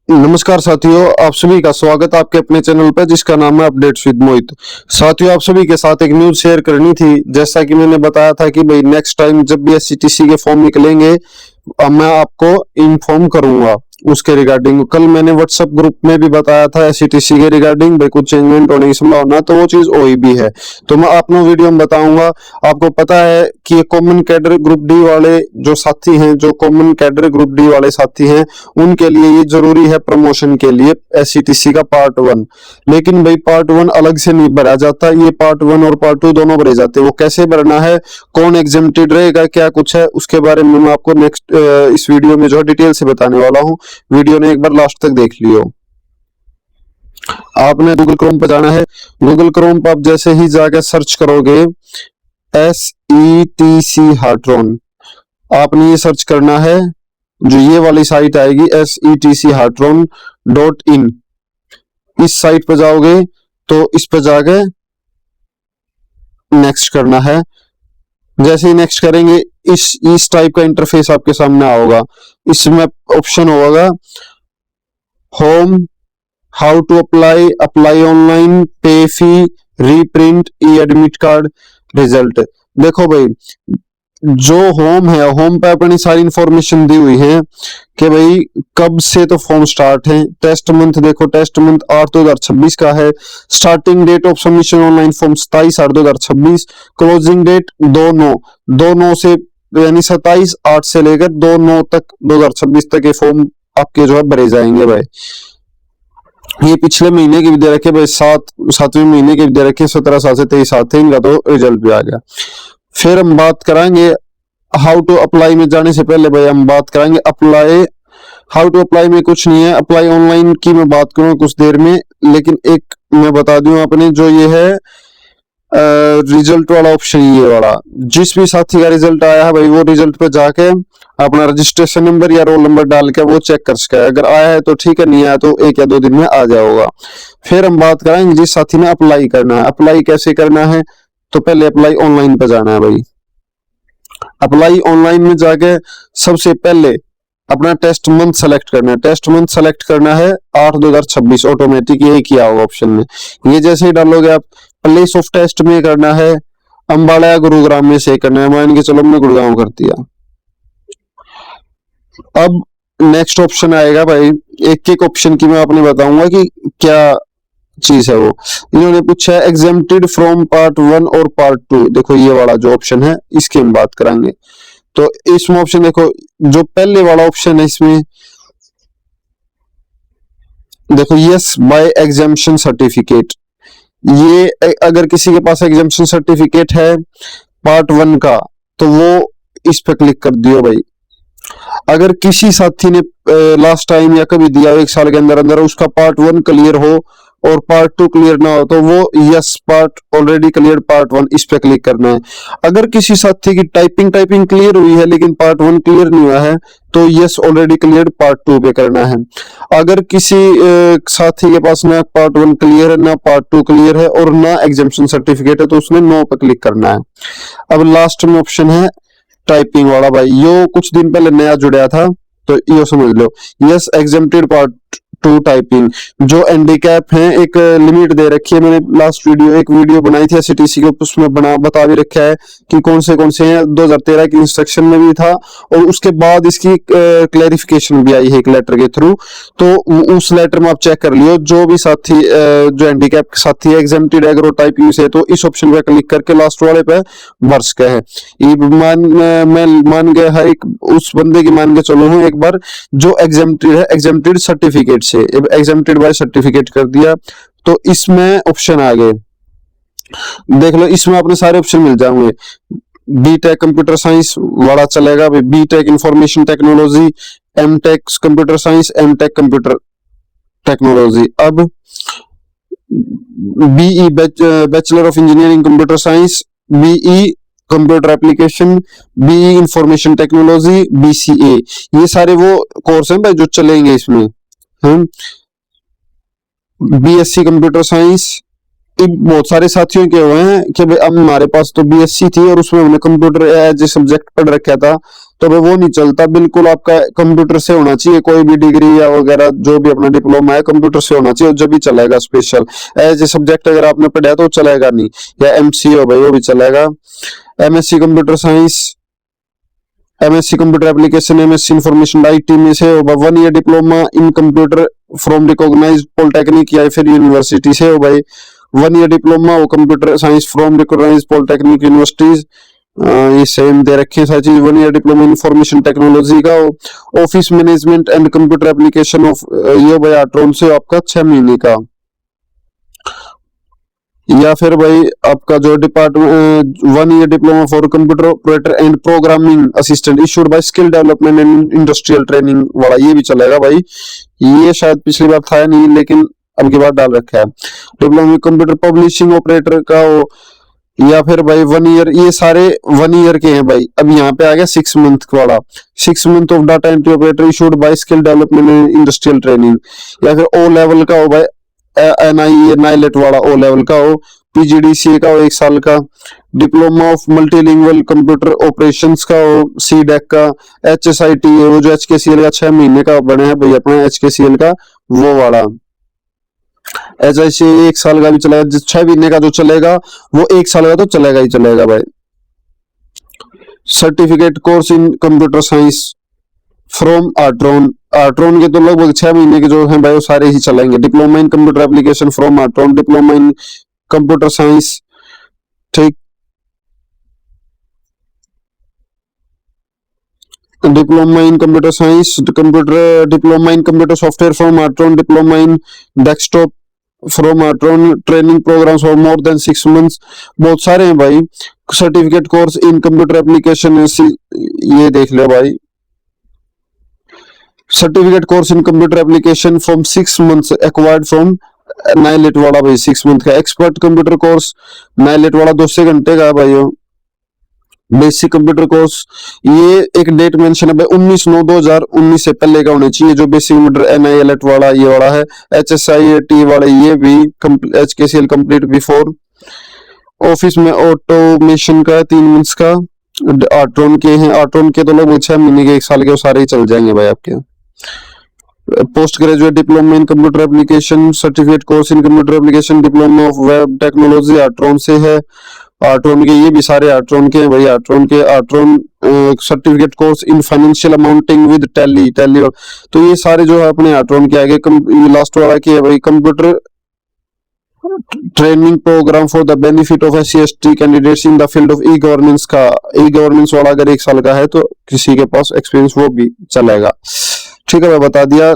नमस्कार साथियों, आप सभी का स्वागत आपके अपने चैनल पर जिसका नाम है अपडेट्स विद मोहित। साथियों, आप सभी के साथ एक न्यूज शेयर करनी थी। जैसा कि मैंने बताया था कि भाई नेक्स्ट टाइम जब भी एससीटीसी के फॉर्म निकलेंगे मैं आपको इन्फॉर्म करूंगा उसके रिगार्डिंग। कल मैंने व्हाट्सएप ग्रुप में भी बताया था एससीटीसी के रिगार्डिंग भाई कुछ चेंजमेंट होने की संभावना, तो वो चीज हुई भी है। तो मैं अपना वीडियो में बताऊंगा। आपको पता है कि कॉमन कैडर ग्रुप डी वाले जो साथी हैं, जो कॉमन कैडर ग्रुप डी वाले साथी हैं, उनके लिए ये जरूरी है प्रमोशन के लिए एससीटीसी का पार्ट 1। लेकिन भाई पार्ट 1 अलग से नहीं भरा जाता, ये पार्ट 1 और पार्ट 2 दोनों भरे जाते हैं। वो कैसे भरना है, कौन एग्जेम्प्टेड रहेगा, क्या कुछ है, उसके बारे में मैं आपको नेक्स्ट इस वीडियो में जो डिटेल से बताने वाला हूँ। वीडियो ने एक बार लास्ट तक देख लियो। आपने गूगल क्रोम पे जाना है। गूगल क्रोम पर आप जैसे ही जाकर सर्च करोगे SETC हार्ट्रॉन, आपने ये सर्च करना है। जो ये वाली साइट आएगी SETC hartron.in, इस साइट पर जाओगे तो इस पर जाके नेक्स्ट करना है। जैसे ही नेक्स्ट करेंगे इस टाइप का इंटरफेस आपके सामने आओगा। इसमें ऑप्शन होगा home, how to apply, apply online, pay fee, reprint, e admit card, result. देखो भाई, जो होम है, होम पे अपनी सारी इंफॉर्मेशन दी हुई है कि भाई कब से तो फॉर्म स्टार्ट है। टेस्ट मंथ देखो, टेस्ट मंथ 8/2026 का है। Starting date of submission online form 27/8/2026। Closing date 2/9 से यानी 27/8 से लेकर 2/9 तक 2026 तक ये फॉर्म आपके जो है भरे जाएंगे भाई। ये पिछले महीने की भी दे रखे भाई, 7वें महीने की भी दे रखे, 17/7 से 23/7 थे। इनका तो रिजल्ट भी आ गया। फिर हम बात कराएंगे हाउ टू अप्लाई में जाने से पहले भाई हम बात कराएंगे अप्लाई। हाउ टू अप्लाई में कुछ नहीं है, अप्लाई ऑनलाइन की मैं बात करूंगा कुछ देर में। लेकिन एक मैं बता दूं आपने, जो ये है रिजल्ट वाला ऑप्शन, ये वाला जिस भी साथी का रिजल्ट आया है भाई, वो रिजल्ट पे जाके अपना रजिस्ट्रेशन नंबर या रोल नंबर डाल के वो चेक कर सके। अगर आया है तो ठीक है, नहीं आया तो 1 या 2 दिन में आ जाएगा। फिर हम बात कराएंगे जिस साथी ने अप्लाई करना है, अप्लाई कैसे करना है। तो पहले अप्लाई ऑनलाइन पे जाना है भाई। अप्लाई ऑनलाइन में जाके सबसे पहले अपना टेस्ट मंथ सेलेक्ट करना है। टेस्ट मंथ सेलेक्ट करना है 8/2026, ऑटोमेटिक ये किया होगा ऑप्शन में। ये जैसे ही डालोगे आप, प्लेस ऑफ टेस्ट में करना है अंबाला या गुरुग्राम में से करना है। मान के चलो हमने गुड़गांव कर दिया। अब नेक्स्ट ऑप्शन आएगा भाई, एक एक ऑप्शन की मैं आपने बताऊंगा कि क्या चीज है वो। इन्होंने पूछा है एग्जेम्प्टेड फ्रॉम पार्ट 1 और पार्ट 2। देखो ये वाला जो ऑप्शन है इसकी हम बात करेंगे। तो इसमें ऑप्शन देखो, जो पहले वाला ऑप्शन है इसमें देखो यस बाय एग्जाम्पशन सर्टिफिकेट। ये अगर किसी के पास एग्जाम्पशन सर्टिफिकेट है पार्ट 1 का तो वो इस पे क्लिक कर दियो भाई। अगर किसी साथी ने लास्ट टाइम या कभी दिया 1 साल के अंदर अंदर उसका पार्ट 1 क्लियर हो और पार्ट 2 क्लियर ना हो तो वो yes part already clear part 1 इस पे क्लिक करना है। अगर किसी साथी की टाइपिंग क्लियर हुई है लेकिन पार्ट 1 क्लियर नहीं हुआ है तो यस ऑलरेडी क्लियर पार्ट 2 पे करना है। अगर किसी साथी के पास ना पार्ट 1 क्लियर है, ना पार्ट 2 क्लियर है और ना एग्जाम्पशन सर्टिफिकेट है तो उसने नो पे क्लिक करना है। अब लास्ट में ऑप्शन है टाइपिंग वाला भाई, यो कुछ दिन पहले नया जुड़ा था तो यो समझ लो। Yes exempted part 2 typing. जो हैंडीकैप है एक लिमिट दे रखी है। मैंने लास्ट एक वीडियो बनाई थी एससीटीसी के, उसमें बता भी रखा है कि कौन से हैं। 2013 की इंस्ट्रक्शन में भी था और उसके बाद इसकी क्लैरिफिकेशन भी आई है एक लेटर के थ्रू। तो उस लेटर में आप चेक कर लियो। जो भी साथी जो हैंडीकैप साथी है एग्जेम्प्टेड एग्रो टाइपिंग से, तो इस ऑप्शन पे क्लिक करके लास्ट वाले पे वर्ष का है। मैं मान गया हर एक उस बंदे की मान के चलो हूँ एक बार जो एग्जेम्प्टेड है, एग्जेम्प्टेड सर्टिफिकेट से एग्जेम्प्टेड बाय सर्टिफिकेट कर दिया तो इसमें ऑप्शन आ गए। देख लो इसमें अपने सारे ऑप्शन मिल जाएंगे। बीटेक कंप्यूटर साइंस वाला चलेगा, BTech information technology, MTech computer science, MTech computer technology. अब BE bachelor of engineering computer science, BE computer application, BE information technology, BCA, ये सारे वो कोर्स हैं भाई जो चलेंगे इसमें। बीएससी कंप्यूटर साइंस, बहुत सारे साथियों के हुए हैं कि भाई अब हमारे पास तो बीएससी थी और उसमें हमने कंप्यूटर एज ए सब्जेक्ट पढ़ रखा था तो भाई वो नहीं चलता, बिल्कुल आपका कंप्यूटर से होना चाहिए, कोई भी डिग्री या वगैरह जो भी अपना डिप्लोमा है कंप्यूटर से होना चाहिए, जब भी चलेगा। स्पेशल एज ए सब्जेक्ट अगर आपने पढ़ा तो चलेगा नहीं, या एमसी हो भाई वो भी चलेगा। MSc computer science, MSc computer application, MSc information IT में से 1 year diploma in computer from recognised polytechnic या फिर यूनिवर्सिटी से हो भाई 1 ईयर डिप्लोमा वो computer science from recognised polytechnic universities, ये सेम दे रखे हैं सारी चीज। 1 ईयर डिप्लोमा इंफॉर्मेशन टेक्नोलॉजी का office management and computer application of ये भाई आट्रोन से आपका 6 महीने का। या फिर भाई आपका जो department 1 year diploma for computer operator and programming assistant issued by skill development and industrial training वाला, ये भी चलेगा भाई। ये शायद पिछली बार था नहीं लेकिन अब की बार डाल रखा है। डिप्लोमा कंप्यूटर पब्लिशिंग ऑपरेटर का हो, या फिर भाई 1 ईयर, ये सारे 1 ईयर के हैं भाई। अब यहाँ पे आ गया 6 मंथ वाला, 6 month of data entry operator issued by skill development and industrial training. या फिर ओ लेवल का हो भाई, एनआई नाइलेट वाला ओ लेवल का हो, पीजीडीसीए का हो 1 साल का, diploma of multilingual computer operations का हो सीडेक का, एचएसआईटी वो जो एचकेसीएल का 6 महीने का बने हैं भाई अपना एचकेसीएल का वो वाला। एचआईसी 1 साल का भी चलेगा, 6 महीने का जो चलेगा वो 1 साल का तो चलेगा ही चलेगा भाई। Certificate course in computer science from Hartron, Hartron के तो लगभग 6 महीने के जो हैं भाई वो सारे ही चलेंगे। Diploma in computer application from Hartron, diploma in computer science, ठीक, diploma in computer science, computer diploma in computer software from Hartron, diploma in desktop from Hartron, training programs for more than 6 months, बहुत सारे हैं भाई। Certificate course in computer application, ये देख लो भाई, certificate course in computer application from 6 months acquired from NIELIT वाला भाई 6 मंथ का। एक्सपर्ट कंप्यूटर कोर्स नाइलेट वाला 200 घंटे का भाई। बेसिक कंप्यूटर कोर्स, ये एक डेट मेंशन है भाई 19/9/2019 से पहले का होना चाहिए जो बेसिक कंप्यूटर एनआईएलएट वाला ये वाला है। एचएसआईटी वाला ये भी एचकेसीएल कंप्लीट बिफोर। ऑफिस में ऑटोमेशन का 3 मंथ्स का। आर्ट्रोन के हैं, आर्ट्रोन के तो लोग 6 महीने के 1 साल के सारे ही चल जाएंगे भाई आपके। Post graduate diploma in computer application, certificate course in computer application, diploma of web technology Hartron से है। आर्ट्रोन के ये भी सारे आर्ट्रोन के हैं भाई। आर्ट्रोन के Hartron certificate course in financial accounting with Tally, तो ये सारे जो है अपने आर्ट्रोन के आगे। ये लास्ट वाला की है भाई computer training program for the benefit of SC/ST candidates in the field of e governance का। ई गवर्नेंस वाला अगर 1 साल का है तो किसी के पास एक्सपीरियंस वो भी चलेगा, ठीक है मैं बता दिया।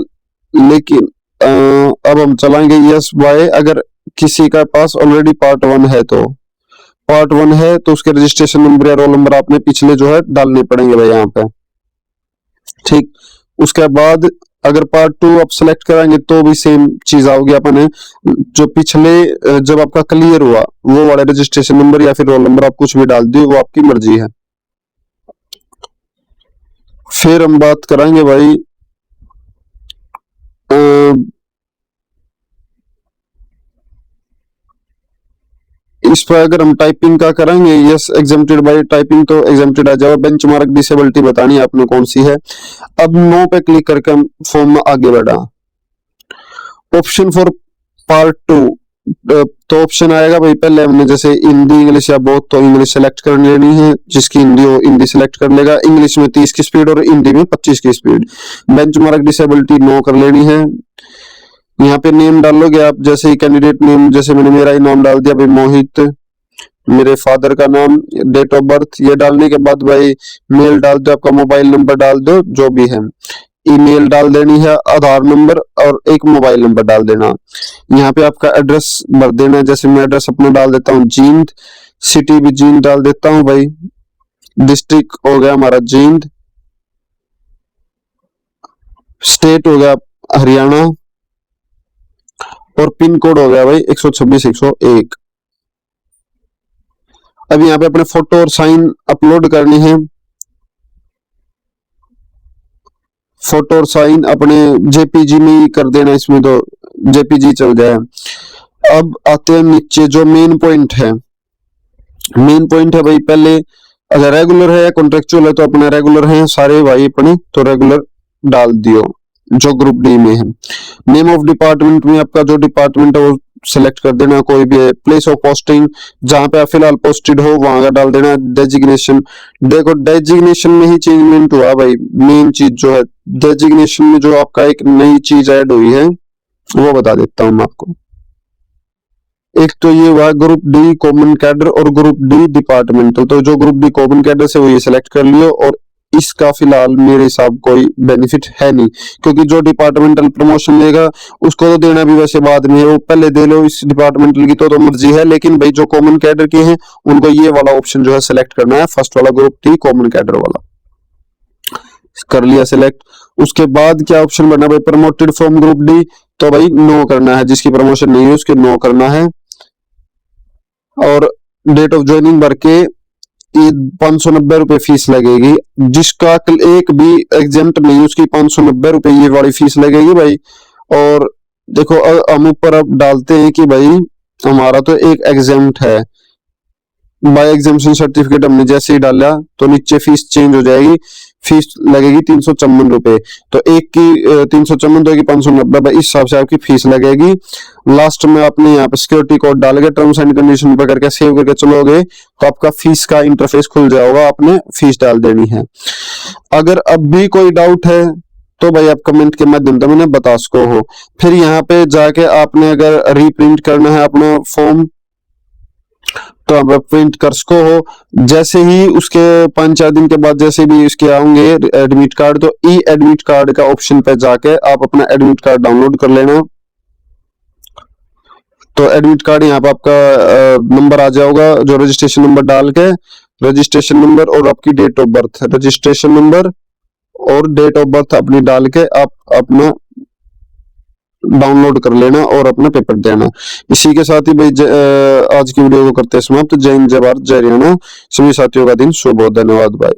लेकिन अब हम चलाएंगे यस बाय, अगर किसी का पास ऑलरेडी पार्ट 1 है तो पार्ट 1 है तो उसके रजिस्ट्रेशन नंबर या रोल नंबर आपने पिछले जो है डालने पड़ेंगे भाई यहाँ पे, ठीक। उसके बाद अगर पार्ट 2 आप सिलेक्ट कराएंगे तो भी सेम चीज आओगी अपने जो पिछले जब आपका क्लियर हुआ वो वाले रजिस्ट्रेशन नंबर या फिर रोल नंबर आप कुछ भी डाल दिए, वो आपकी मर्जी है। फिर हम बात करेंगे भाई इस पर अगर हम टाइपिंग का करेंगे यस एग्जेम्प्टेड बाय टाइपिंग तो एग्जेम्प्टेड आ जाएगा। बेंचमार्क डिसेबिलिटी बतानी है आपने कौन सी है। अब नो पे क्लिक करके हम फॉर्म में आगे बढ़ा। ऑप्शन फॉर पार्ट 2 तो ऑप्शन आएगा भाई, पहले हमने जैसे हिंदी इंग्लिश या बोथ तो इंग्लिश सेलेक्ट कर लेनी है, जिसकी हिंदी हो हिंदी सेलेक्ट कर लेगा। इंग्लिश में 30 की स्पीड और हिंदी में 25 की स्पीड। बेंचमार्क डिसेबिलिटी नो कर लेनी है। यहाँ पे नेम डालोगे आप, जैसे ही कैंडिडेट नेम, जैसे मैंने मेरा ही नाम डाल दिया भाई मोहित, मेरे फादर का नाम, डेट ऑफ बर्थ, ये डालने के बाद भाई मेल डाल दो, आपका मोबाइल नंबर डाल दो जो भी है, ईमेल डाल देनी है, आधार नंबर और एक मोबाइल नंबर डाल देना। यहाँ पे आपका एड्रेस भर देना है, जैसे मैं एड्रेस अपना डाल देता हूँ जींद, सिटी भी जींद डाल देता हूँ भाई, डिस्ट्रिक्ट हो गया हमारा जींद, स्टेट हो गया हरियाणा और पिन कोड हो गया भाई 126/101। अब यहाँ पे अपने फोटो और साइन अपलोड करनी है। फोटो और साइन अपने जेपीजी में ही कर देना, इसमें तो जेपीजी चल जाए। अब आते हैं नीचे जो मेन पॉइंट है। मेन पॉइंट है भाई, पहले अगर रेगुलर है या कॉन्ट्रेक्चुअल है तो अपना रेगुलर है सारे भाई अपने, तो रेगुलर डाल दियो जो ग्रुप डी में है। नेम ऑफ डिपार्टमेंट में आपका जो डिपार्टमेंट है वो सेलेक्ट कर देना, कोई भी है। प्लेस ऑफ पोस्टिंग जहां पे आप फिलहाल पोस्टेड हो वहां का डाल देना। डेजिग्नेशन, देखो डेजिग्नेशन में ही चेंजमेंट हुआ भाई, मेन चीज जो है डेजिग्नेशन में जो आपका एक नई चीज ऐड हुई है वो बता देता हूं मैं आपको। एक तो ये हुआ ग्रुप डी कॉमन कैडर और ग्रुप डी डिपार्टमेंटल, तो जो ग्रुप डी कॉमन कैडर से वो ये सिलेक्ट कर लियो, और इसका फिलहाल मेरे हिसाब कोई बेनिफिट है नहीं, क्योंकि जो डिपार्टमेंटल प्रमोशन लेगा उसको तो देना भी वैसे बाद में है, वो पहले दे लो इस डिपार्टमेंटल की तो मर्जी है, लेकिन भाई जो कॉमन कैडर के हैं उनको ये वाला ऑप्शन जो है सिलेक्ट करना है, फर्स्ट वाला ग्रुप डी कॉमन कैडर वाला। कर लिया सिलेक्ट। उसके बाद क्या ऑप्शन बना भाई, प्रमोटेड फ्रॉम ग्रुप डी, तो भाई नो करना है, जिसकी प्रमोशन नहीं है उसके नो करना है। और डेट ऑफ ज्वाइनिंग भर के ये 590 रुपए फीस लगेगी, जिसका एक भी एग्जेम्प्ट नहीं उसकी 590 रुपए ये वाली फीस लगेगी भाई। और देखो हम ऊपर अब डालते हैं कि भाई हमारा तो एक एग्जेम्प्ट है, बाय एग्जामिनेशन सर्टिफिकेट हमने जैसे ही डाला तो नीचे फीस चेंज हो जाएगी, फीस लगेगी 354 रुपए, तो एक की 354 तो 590, इस हिसाब से आपकी फीस लगेगी। लास्ट में आपने यहाँ पे सिक्योरिटी कोड डाल के टर्म्स एंड कंडीशन पर करके सेव करके चलोगे तो आपका फीस का इंटरफेस खुल जाएगा, आपने फीस डाल देनी है। अगर अब भी कोई डाउट है तो भाई आप कमेंट के माध्यम से मैंने बता सको हो। फिर यहाँ पे जाके आपने अगर रीप्रिंट करना है अपना फॉर्म तो आप प्रिंट कर सको हो। जैसे ही उसके 5-4 दिन के बाद जैसे भी इसके आएंगे एडमिट कार्ड, तो ई एडमिट कार्ड का ऑप्शन पे जाके आप अपना एडमिट कार्ड डाउनलोड कर लेना। तो एडमिट कार्ड यहाँ पे आपका नंबर आ जाएगा, जो रजिस्ट्रेशन नंबर डाल के रजिस्ट्रेशन नंबर और आपकी date of birth, registration number और डेट ऑफ बर्थ अपनी डाल के आप अपना डाउनलोड कर लेना और अपना पेपर देना। इसी के साथ ही भाई आज की वीडियो को करते हैं समाप्त। जय हिंद, जय भारत, जय हरियाणा। सभी साथियों का दिन शुभ हो। धन्यवाद भाई।